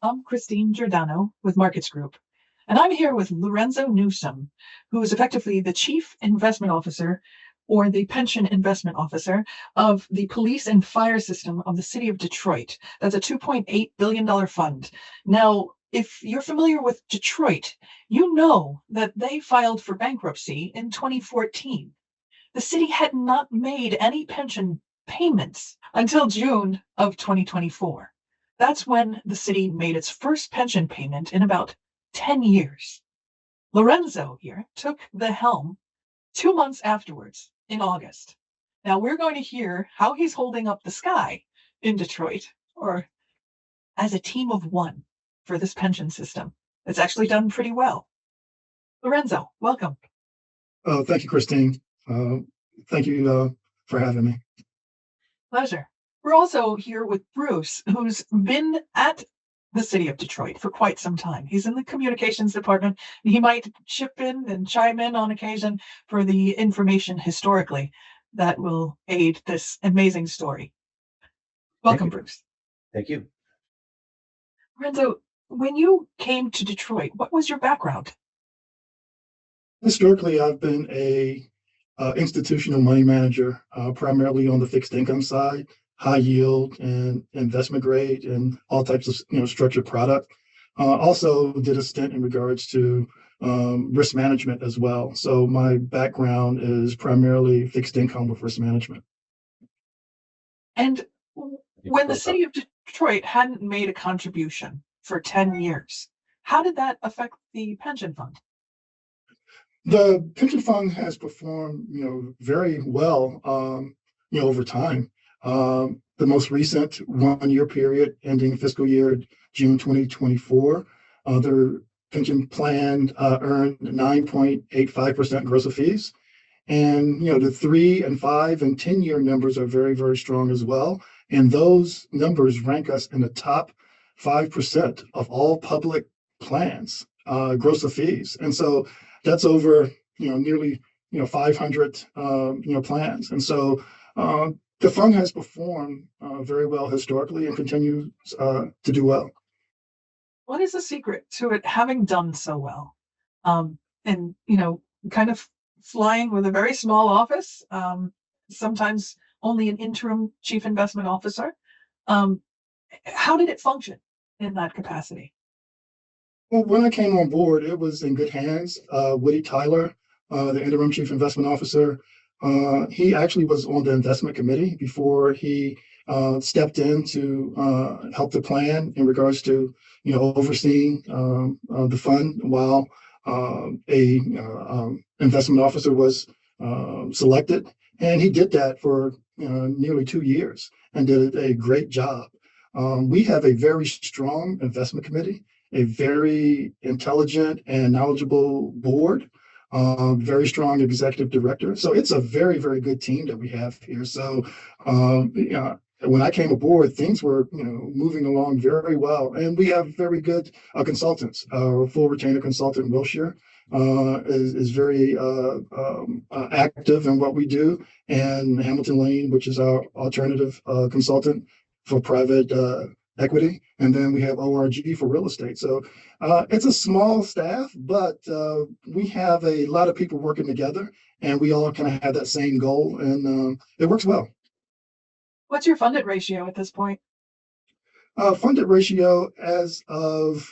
I'm Christine Giordano with Markets Group, and I'm here with Lorenzo Newsome, who is effectively the Chief Investment Officer or the Pension Investment Officer of the Police and Fire System of the City of Detroit. That's a $2.8 billion fund. Now, if you're familiar with Detroit, you know that they filed for bankruptcy in 2014. The city had not made any pension payments until June of 2024. That's when the city made its first pension payment in about 10 years. Lorenzo here took the helm 2 months afterwards in August. Now we're going to hear how he's holding up the sky in Detroit, or as a team of one for this pension system. It's actually done pretty well. Lorenzo, welcome. Thank you, Christine. Thank you for having me. Pleasure. We're also here with Bruce, who's been at the city of Detroit for quite some time. He's in the communications department, and he might chip in and chime in on occasion for the information historically that will aid this amazing story. Welcome, Bruce. Thank you. Lorenzo, when you came to Detroit, what was your background? Historically, I've been a institutional money manager, primarily on the fixed income side, high yield and investment grade, and all types of structured product. Also did a stint in regards to risk management as well. So my background is primarily fixed income with risk management. And when the city of Detroit hadn't made a contribution for 10 years, how did that affect the pension fund? The pension fund has performed, very well, over time. The most recent 1 year period ending fiscal year June 2024, their pension plan earned 9.85% gross of fees. And, the 3 and 5 and 10 year numbers are very, very strong as well. And those numbers rank us in the top 5% of all public plans, gross of fees. And so that's over, nearly, 500, plans. And so the fund has performed very well historically and continues to do well. What is the secret to it having done so well? And, kind of flying with a very small office, sometimes only an interim chief investment officer. How did it function in that capacity? Well, when I came on board, it was in good hands. Woody Tyler, the interim chief investment officer, he actually was on the investment committee before he stepped in to help the plan in regards to, overseeing the fund while a investment officer was selected. And he did that for nearly 2 years and did a great job. We have a very strong investment committee, a very intelligent and knowledgeable board, very strong executive director. So it's a very, very good team that we have here. So when I came aboard, things were moving along very well, and we have very good consultants. Our full retainer consultant, Wilshire, is very active in what we do, and Hamilton Lane, which is our alternative consultant for private equity, and then we have ORG for real estate. So it's a small staff, but we have a lot of people working together, and we all kind of have that same goal, and it works well. What's your funded ratio at this point? Funded ratio as of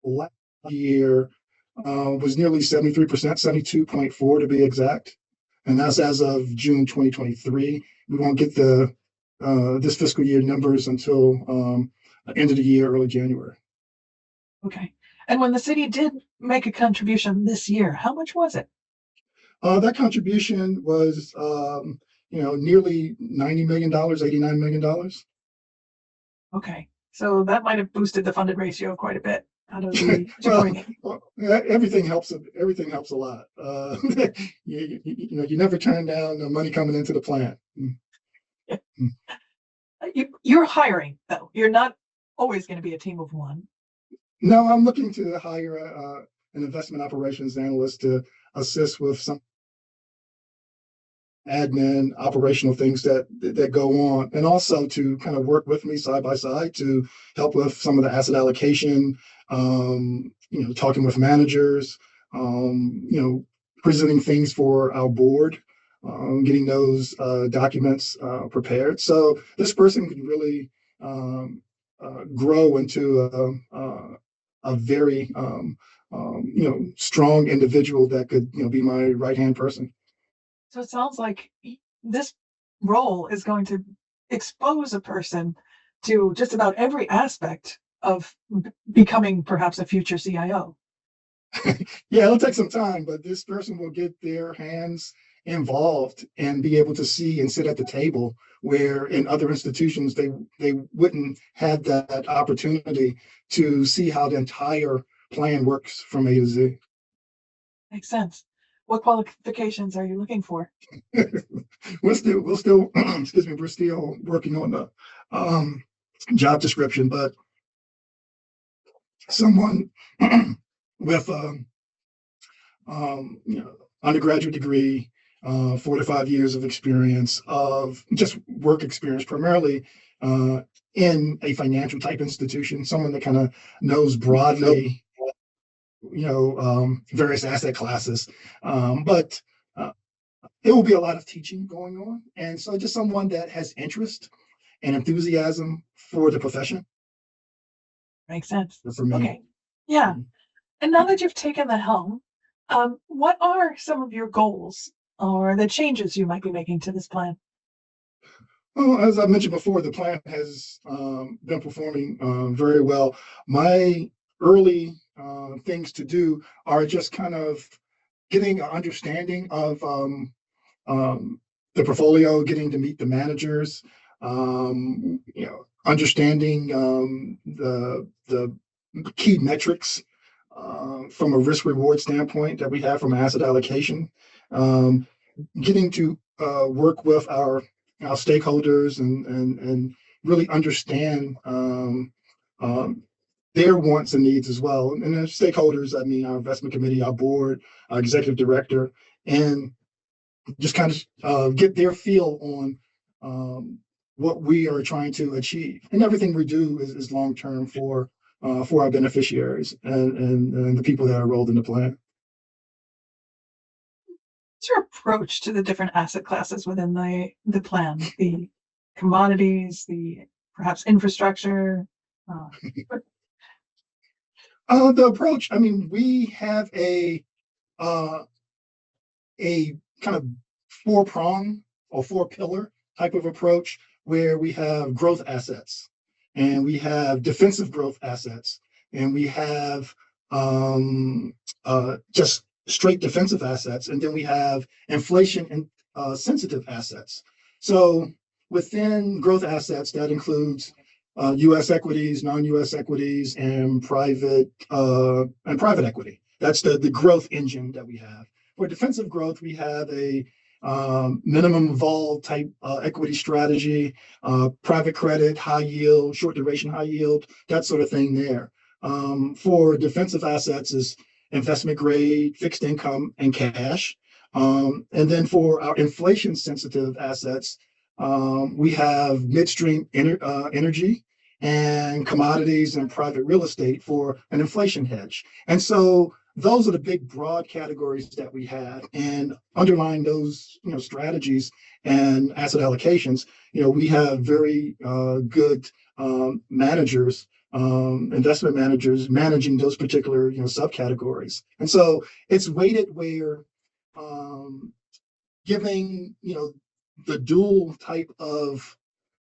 last year was nearly 73%, 72.4 to be exact, and that's as of June 2023. We won't get the this fiscal year numbers until end of the year, early January. Okay. And when the city did make a contribution this year, how much was it? That contribution was, nearly $90 million, $89 million. Okay. So that might have boosted the funded ratio quite a bit. Out of the well, everything helps. Everything helps a lot. You never turn down the money coming into the plan. You're hiring, though. You're not always going to be a team of one. No, I'm looking to hire an investment operations analyst to assist with some admin, operational things that go on, and also to kind of work with me side by side to help with some of the asset allocation, talking with managers, presenting things for our board, getting those documents prepared. So this person could really grow into a very strong individual that could be my right hand person. So it sounds like this role is going to expose a person to just about every aspect of becoming perhaps a future CIO. Yeah, it'll take some time, but this person will get their hands involved and be able to see and sit at the table where in other institutions they wouldn't have that opportunity to see how the entire plan works from A to Z. Makes sense. What qualifications are you looking for? We're still excuse me, we're still working on the job description, but someone with undergraduate degree, 4 to 5 years of experience of just work experience, primarily in a financial type institution, someone that kind of knows broadly, various asset classes. But it will be a lot of teaching going on. And so just someone that has interest and enthusiasm for the profession. Makes sense. For me. Okay. Yeah. And now that you've taken the helm, what are some of your goals or the changes you might be making to this plan? Well, as I mentioned before, the plan has been performing very well. My early things to do are just kind of getting an understanding of the portfolio, getting to meet the managers, understanding the key metrics from a risk reward standpoint that we have from asset allocation, getting to work with our stakeholders and really understand their wants and needs as well. And as stakeholders, I mean, our investment committee, our board, our executive director, and just kind of get their feel on what we are trying to achieve. And everything we do is long term for our beneficiaries and the people that are enrolled in the plan. What's your approach to the different asset classes within the plan? The commodities, the perhaps infrastructure? The approach, I mean, we have a kind of four-prong or four-pillar type of approach where we have growth assets and we have defensive growth assets and we have just straight defensive assets, and then we have inflation and sensitive assets. So within growth assets, that includes U.S. equities, non-U.S. equities, and private equity. That's the growth engine that we have. For defensive growth, we have a minimum vol type equity strategy, private credit, high yield, short duration high yield, that sort of thing there. For defensive assets is investment grade, fixed income, and cash. And then for our inflation sensitive assets, we have midstream energy and commodities and private real estate for an inflation hedge. And so those are the big broad categories that we have. And underlying those strategies and asset allocations, we have very good managers, investment managers managing those particular subcategories. And so it's weighted where giving the dual type of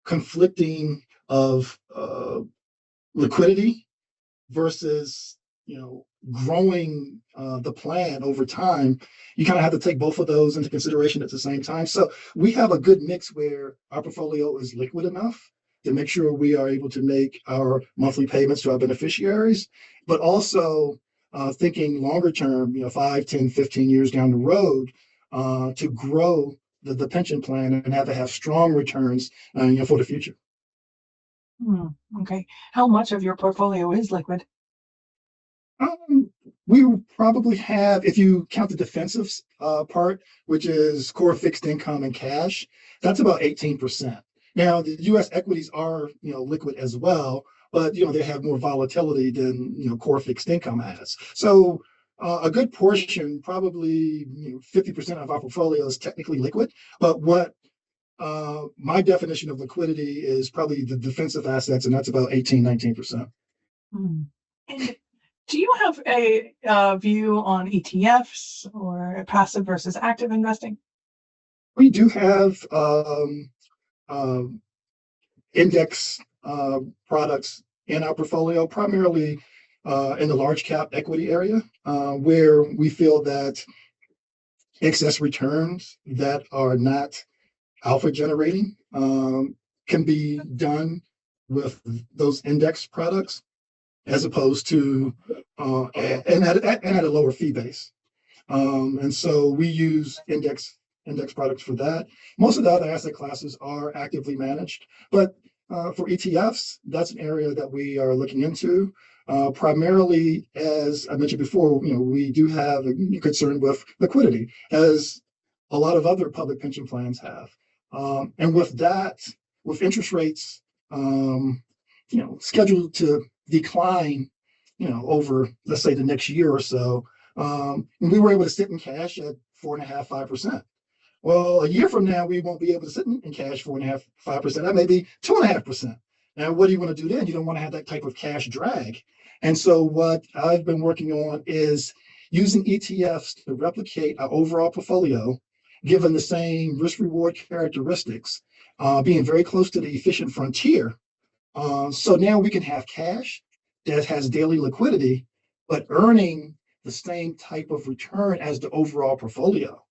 conflicting of liquidity versus growing the plan over time, you kind of have to take both of those into consideration at the same time. So we have a good mix where our portfolio is liquid enough to make sure we are able to make our monthly payments to our beneficiaries, but also thinking longer term, 5, 10, 15 years down the road, to grow the pension plan and have strong returns for the future. Okay. How much of your portfolio is liquid? We will probably have, if you count the defensive part, which is core fixed income and cash, that's about 18%. Now, the U.S. equities are, liquid as well, but they have more volatility than core fixed income has. So a good portion, probably 50% of our portfolio is technically liquid. But what my definition of liquidity is probably the defensive assets, and that's about 18, 19%. Hmm. And do you have a view on ETFs or passive versus active investing? We do have index products in our portfolio, primarily in the large cap equity area, where we feel that excess returns that are not alpha generating can be done with those index products as opposed to and at a lower fee base. And so we use index products for that. Most of the other asset classes are actively managed, but for ETFs, that's an area that we are looking into. Primarily, as I mentioned before, we do have a concern with liquidity, as a lot of other public pension plans have. And with that, with interest rates, scheduled to decline, over, let's say, the next year or so, we were able to sit in cash at 4.5%, 5%. Well, a year from now, we won't be able to sit in cash 4.5%, 5%. That may be 2.5%. Now, what do you want to do then? You don't want to have that type of cash drag. And so what I've been working on is using ETFs to replicate our overall portfolio, given the same risk reward characteristics, being very close to the efficient frontier. So now we can have cash that has daily liquidity, but earning the same type of return as the overall portfolio.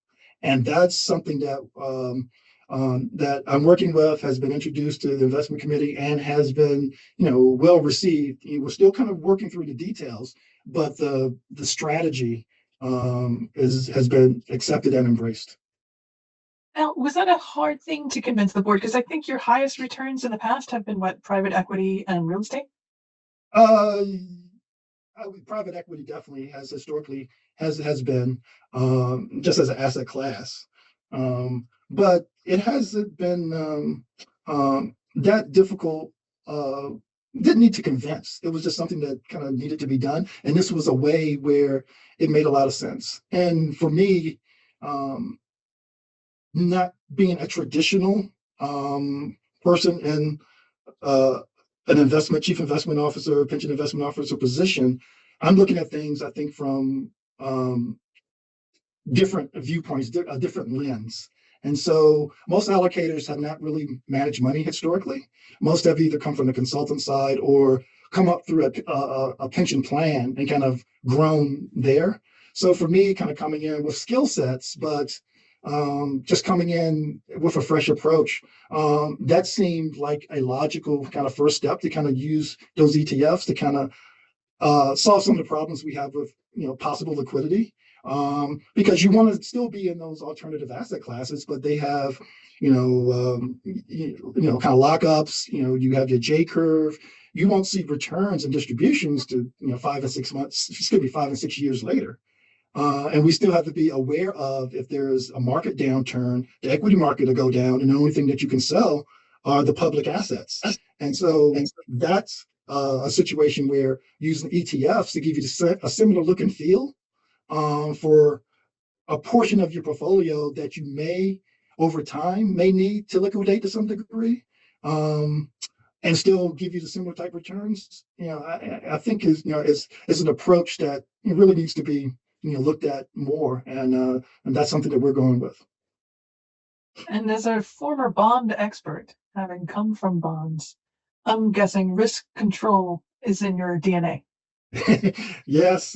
And that's something that that I'm working with, has been introduced to the investment committee, and has been, well received. We're still kind of working through the details, but the strategy has been accepted and embraced. Now, was that a hard thing to convince the board? Because I think your highest returns in the past have been what, private equity and real estate? Uh, Private equity definitely has historically has been just as an asset class, but it hasn't been that difficult. Didn't need to convince. It was just something that kind of needed to be done, and this was a way where it made a lot of sense. And for me, not being a traditional person in an chief investment officer, pension investment officer position, I'm looking at things, I think, from different viewpoints, a different lens. And so most allocators have not really managed money historically. Most have either come from the consultant side or come up through a pension plan and kind of grown there. So for me, kind of coming in with skill sets, but just coming in with a fresh approach, that seemed like a logical kind of first step to kind of use those ETFs to kind of solve some of the problems we have with possible liquidity, because you want to still be in those alternative asset classes, but they have kind of lockups. You have your J curve. You won't see returns and distributions to 5 and 6 months. It's going to be 5 and 6 years later. And we still have to be aware of, if there's a market downturn, the equity market will go down, and the only thing that you can sell are the public assets. And so that's a situation where using ETFs to give you a similar look and feel for a portion of your portfolio that you may, over time, may need to liquidate to some degree, and still give you the similar type returns. I think is an approach that really needs to be looked at more, and that's something that we're going with. And as a former bond expert, having come from bonds, I'm guessing risk control is in your DNA. Yes,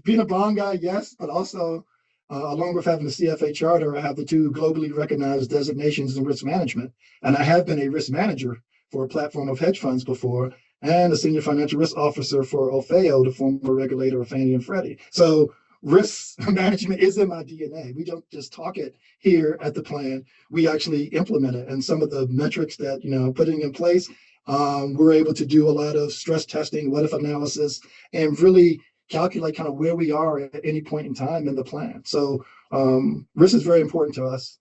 being a bond guy, yes, but also along with having the CFA charter, I have the two globally recognized designations in risk management, and I have been a risk manager for a platform of hedge funds before, and a senior financial risk officer for OFEO, the former regulator of Fannie and Freddie. So risk management is in my DNA. We don't just talk it here at the plan; we actually implement it. And some of the metrics that putting in place, we're able to do a lot of stress testing, what if analysis, and really calculate kind of where we are at any point in time in the plan. So risk is very important to us.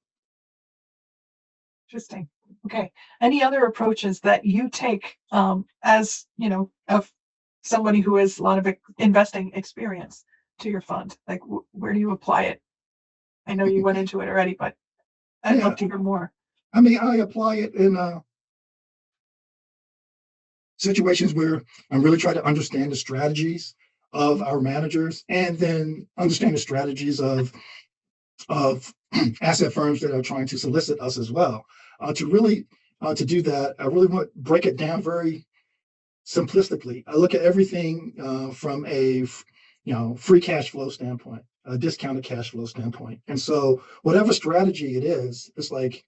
Interesting. Okay. Any other approaches that you take as, of somebody who has a lot of investing experience to your fund? Like, where do you apply it? I know you went into it already, but I'd love to hear more. I mean, I apply it in situations where I'm really trying to understand the strategies of our managers, and then understand the strategies of asset firms that are trying to solicit us as well. To do that, I really want to break it down very simplistically. I look at everything from a free cash flow standpoint, a discounted cash flow standpoint, and so whatever strategy it is, it's like,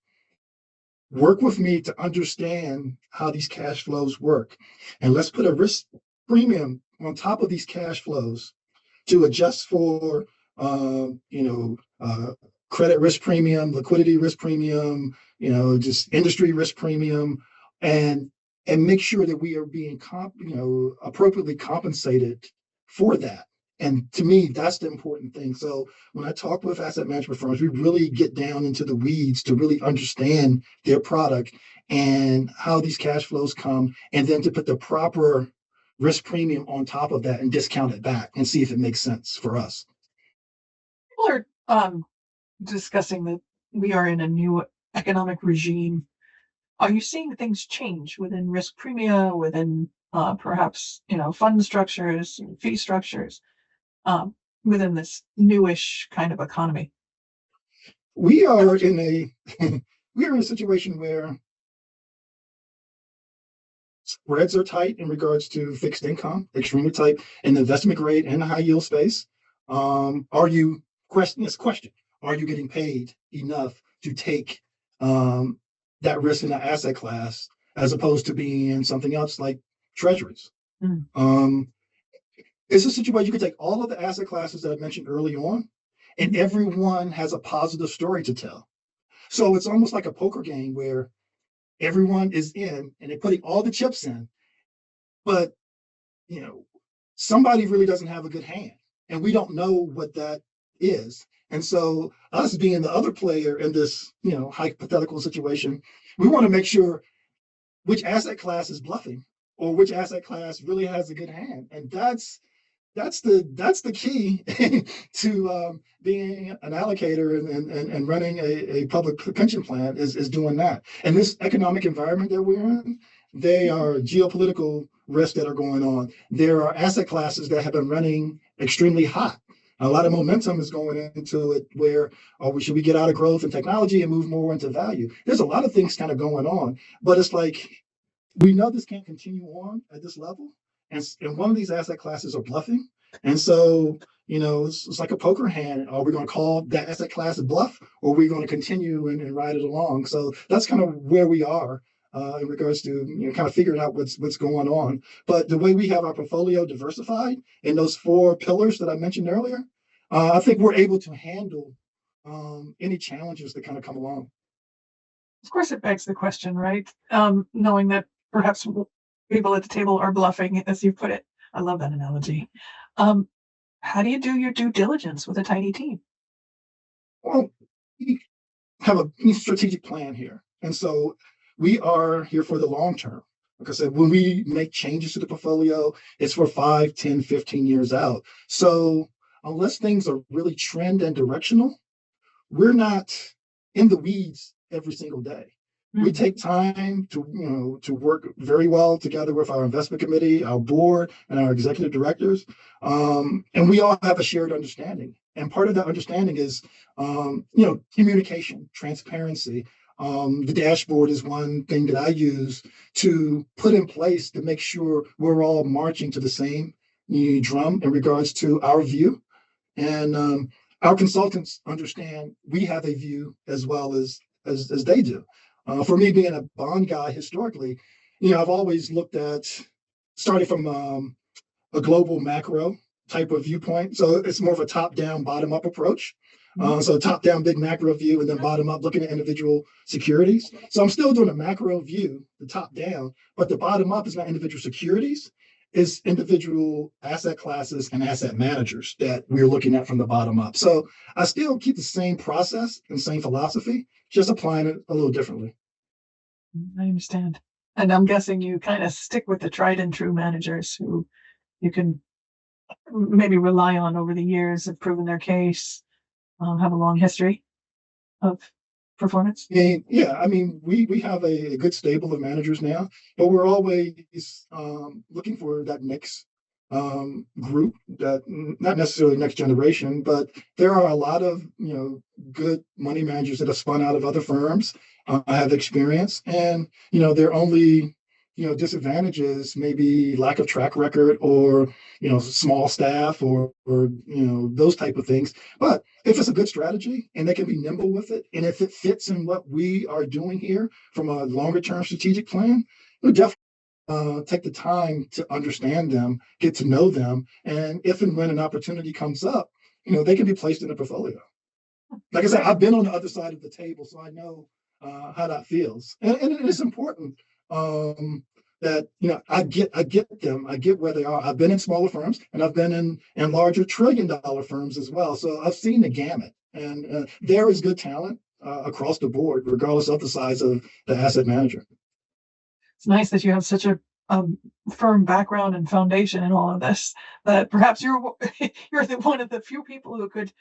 work with me to understand how these cash flows work, and let's put a risk premium on top of these cash flows to adjust for credit risk premium, liquidity risk premium, just industry risk premium, and make sure that we are being appropriately compensated for that. And to me, that's the important thing. So when I talk with asset management firms, we really get down into the weeds to really understand their product and how these cash flows come, and then to put the proper risk premium on top of that and discount it back and see if it makes sense for us. People are discussing that we are in a new economic regime. Are you seeing things change within risk premia, within perhaps fund structures, fee structures, within this newish kind of economy? We are in a situation where spreads are tight in regards to fixed income, extremely tight in the investment grade and high yield space. Are you getting paid enough to take that risk in the asset class, as opposed to being in something else like treasuries? It's a situation you could take all of the asset classes that I mentioned early on, and everyone has a positive story to tell. So it's almost like a poker game where everyone is in and they're putting all the chips in, but somebody really doesn't have a good hand, and we don't know what that is. And so us being the other player in this hypothetical situation, we want to make sure which asset class is bluffing, or which asset class really has a good hand. And that's the key to being an allocator and running a public pension plan, is doing that. And this economic environment that we're in, there are geopolitical risks that are going on. There are asset classes that have been running extremely hot. A lot of momentum is going into it, where should we get out of growth and technology and move more into value? There's a lot of things kind of going on, but it's like, we know this can't continue on at this level. And one of these asset classes are bluffing. And so, it's like a poker hand. Are we going to call that asset class a bluff, or are we going to continue and ride it along? So that's kind of where we are in regards to kind of figuring out what's going on. But the way we have our portfolio diversified in those 4 pillars that I mentioned earlier, I think we're able to handle any challenges that kind of come along. Of course, it begs the question, right? Knowing that perhaps people at the table are bluffing, as you put it. I love that analogy. How do you do your due diligence with a tiny team? Well, we have a strategic plan here. And so we are here for the long term. Like I said, when we make changes to the portfolio, it's for 5, 10, 15 years out. So unless things are really trend and directional, we're not in the weeds every single day. We take time to work very well together with our investment committee, our board, and our executive directors, and we all have a shared understanding. And part of that understanding is, communication, transparency. The dashboard is one thing that I use to put in place to make sure we're all marching to the same drum in regards to our view, and our consultants understand we have a view as well as they do. For me, being a bond guy historically, I've always looked at starting from a global macro type of viewpoint. So it's more of a top-down, bottom-up approach. So top-down, big macro view, and then bottom-up, looking at individual securities. So I'm still doing a macro view, the top-down, but the bottom-up is not individual securities. it's individual asset classes and asset managers that we're looking at from the bottom up. So I still keep the same process and same philosophy, just applying it a little differently. I understand. And I'm guessing you kind of stick with the tried and true managers who you can maybe rely on over the years of proving their case, have a long history of performance. And yeah, I mean, we have a good stable of managers now, but we're always looking for that next group, that not necessarily next generation, but there are a lot of good money managers that have spun out of other firms, have experience, and their only disadvantages maybe lack of track record, or small staff, or those type of things. But if it's a good strategy and they can be nimble with it, and if it fits in what we are doing here from a longer term strategic plan, we'll definitely take the time to understand them, get to know them, and if and when an opportunity comes up, they can be placed in a portfolio. Like I said, I've been on the other side of the table, so I know how that feels, and it is important that I get them, I get where they are. I've been in smaller firms, and I've been in larger $1 trillion firms as well. So I've seen the gamut, and there is good talent across the board, regardless of the size of the asset manager. It's nice that you have such a firm background and foundation in all of this, that perhaps you're one of the few people who could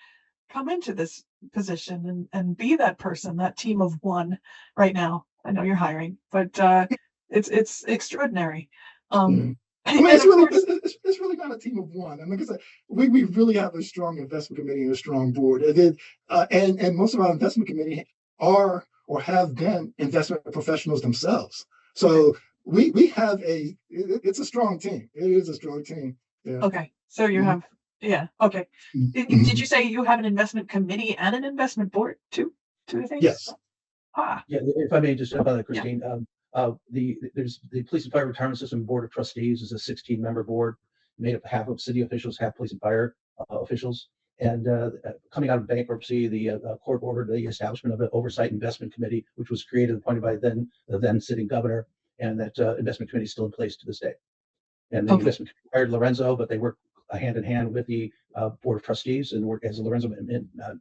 come into this position and be that person, that team of one right now. I know you're hiring, but it's extraordinary. I mean, it's really not a team of one. And like I said, we really have a strong investment committee and a strong board. And most of our investment committee are or have been investment professionals themselves. So we have it's a strong team. It is a strong team. Yeah. Okay. So you have, yeah. Okay. Did you say you have an investment committee and an investment board too? Two things? Yes. Yeah, if I may just jump on that, Christine. Yeah. There's the Police and Fire Retirement System Board of Trustees is a 16-member board made up half of city officials, half police and fire officials. And coming out of bankruptcy, the court ordered the establishment of an oversight investment committee, which was created and appointed by the then sitting governor, and that investment committee is still in place to this day. And the investment committee hired Lorenzo, but they work hand in hand with the board of trustees, and work, as Lorenzo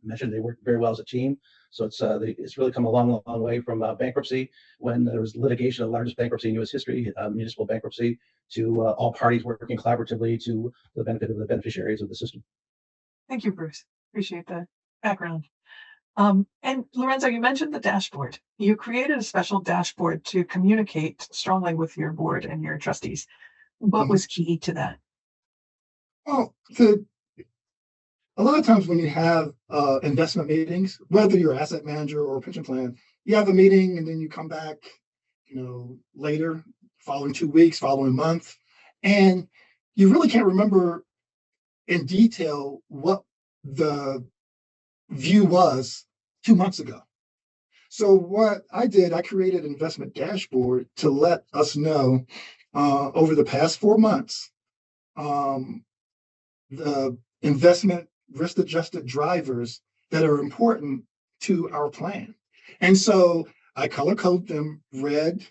mentioned, they work very well as a team. So it's really come a long way from bankruptcy, when there was litigation, the largest bankruptcy in U.S. history, municipal bankruptcy, to all parties working collaboratively to the benefit of the beneficiaries of the system. Thank you, Bruce. Appreciate the background. And Lorenzo, you mentioned the dashboard. You created a special dashboard to communicate strongly with your board and your trustees. What was key to that? Well, a lot of times when you have investment meetings, whether you're an asset manager or a pension plan, you have a meeting and then you come back, later, following 2 weeks, following month, and you really can't remember in detail what the view was 2 months ago. So what I did, I created an investment dashboard to let us know over the past 4 months, the investment risk-adjusted drivers that are important to our plan. And so I color code them red,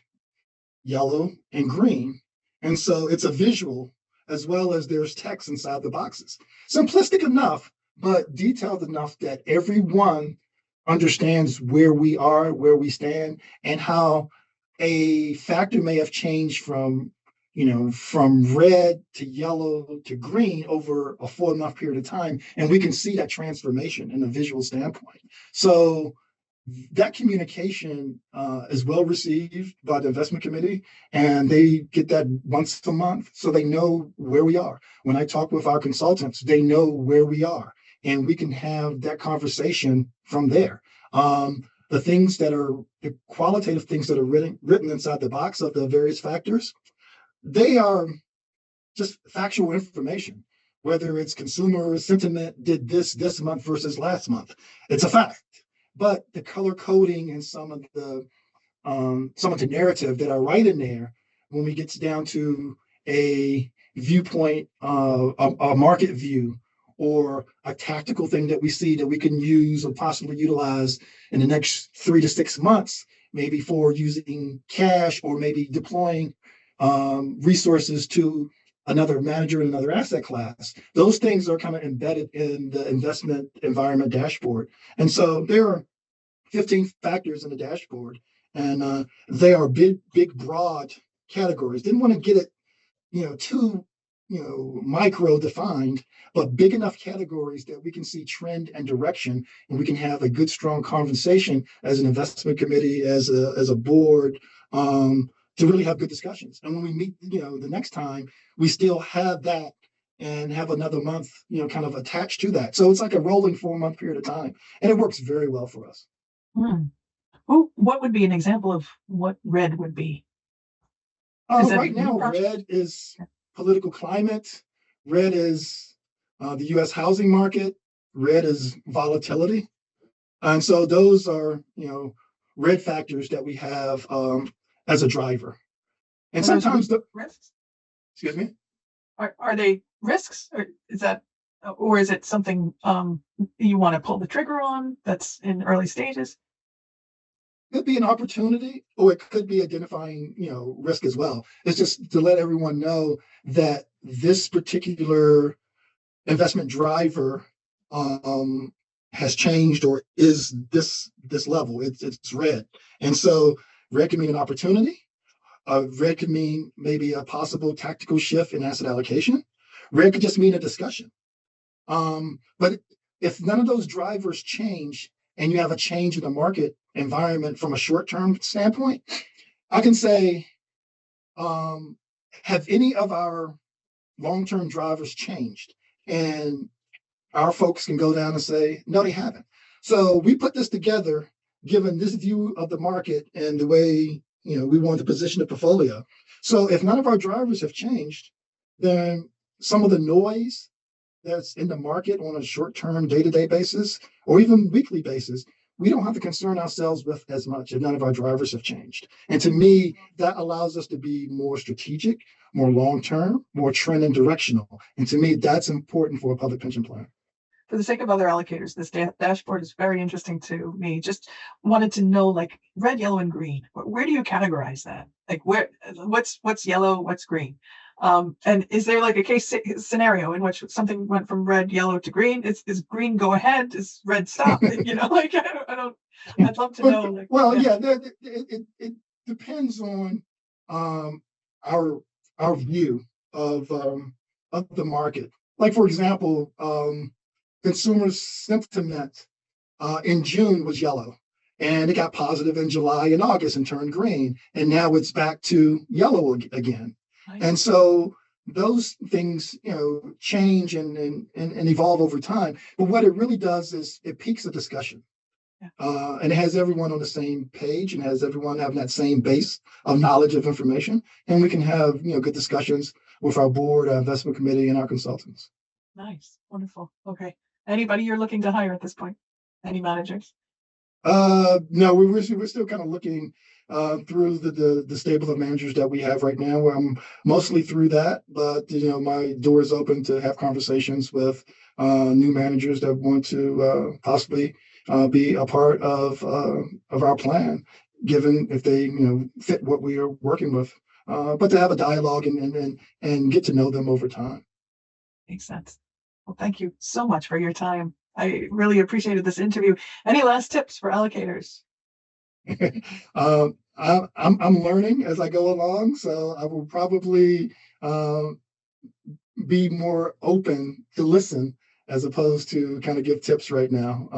yellow, and green. And so it's a visual, as well as there's text inside the boxes. Simplistic enough, but detailed enough that everyone understands where we are, where we stand, and how a factor may have changed from red to yellow to green over a 4-month period of time. And we can see that transformation in a visual standpoint. So that communication is well received by the investment committee, and they get that once a month, so they know where we are. When I talk with our consultants, they know where we are, and we can have that conversation from there. The qualitative things that are written inside the box of the various factors, they are just factual information. Whether it's consumer sentiment did this month versus last month, it's a fact. But the color coding and some of the narrative that I write in there, when we get down to a viewpoint, a market view, or a tactical thing that we see that we can use or possibly utilize in the next 3 to 6 months, maybe for using cash or maybe deploying resources to another manager in another asset class. Those things are kind of embedded in the investment environment dashboard. And so there are 15 factors in the dashboard, and they are big, broad categories. Didn't want to get it, too, micro defined, but big enough categories that we can see trend and direction, and we can have a good, strong conversation as an investment committee, as a board, to really have good discussions. And when we meet, the next time, we still have that and have another month, kind of attached to that. So it's like a rolling 4-month period of time, and it works very well for us. Well, what would be an example of what red would be? Right now, red is political climate. Red is the U.S. housing market. Red is volatility. And so those are, red factors that we have as a driver. And sometimes the risks. Excuse me. Are they risks, or is it something you want to pull the trigger on that's in early stages? Could be an opportunity, or it could be identifying, risk as well. It's just to let everyone know that this particular investment driver has changed, or is this level. It's red, and so red can mean an opportunity. Red could mean maybe a possible tactical shift in asset allocation. Red could just mean a discussion. But if none of those drivers change, and you have a change in the market environment from a short-term standpoint, I can say, have any of our long-term drivers changed? And our folks can go down and say, no, they haven't. So we put this together, given this view of the market and the way, we want to position the portfolio. So if none of our drivers have changed, then some of the noise that's in the market on a short-term, day-to-day basis, or even weekly basis, we don't have to concern ourselves with as much if none of our drivers have changed. And to me, that allows us to be more strategic, more long-term, more trend and directional. And to me, that's important for a public pension plan. For the sake of other allocators, this dashboard is very interesting to me. Just wanted to know, like, red, yellow, and green. Where do you categorize that? Like, what's yellow, what's green? And is there like a case scenario in which something went from red, yellow to green? Is green go ahead? Is red stop? Like, I don't. I'd love to know. Like, it depends on our view of the market. Like, for example, consumer sentiment in June was yellow, and it got positive in July and August and turned green, and now it's back to yellow again. And so those things, change and evolve over time. But what it really does is it piques a discussion. And it has everyone on the same page, and has everyone having that same base of knowledge of information. And we can have, good discussions with our board, our investment committee, and our consultants. Nice. Wonderful. Okay. Anybody you're looking to hire at this point? Any managers? No, we're still kind of looking through the stable of managers that we have right now. I'm mostly through that, but my door is open to have conversations with new managers that want to possibly be a part of our plan, given if they fit what we are working with. But to have a dialogue and get to know them over time. Makes sense. Well, thank you so much for your time. I really appreciated this interview. Any last tips for allocators? I'm learning as I go along, so I will probably be more open to listen as opposed to kind of give tips right now.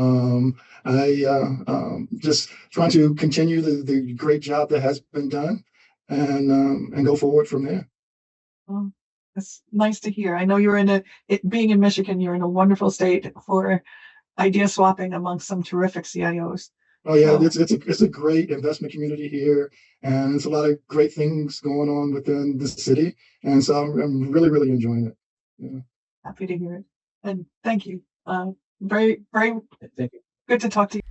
I just trying to continue the great job that has been done, and go forward from there. Well, it's nice to hear. I know you're being in Michigan, you're in a wonderful state for idea swapping amongst some terrific CIOs. Oh yeah, it's a great investment community here, and it's a lot of great things going on within the city, and so I'm really, really enjoying it. Yeah. Happy to hear it, and thank you. Very, very Thank you. Good to talk to you.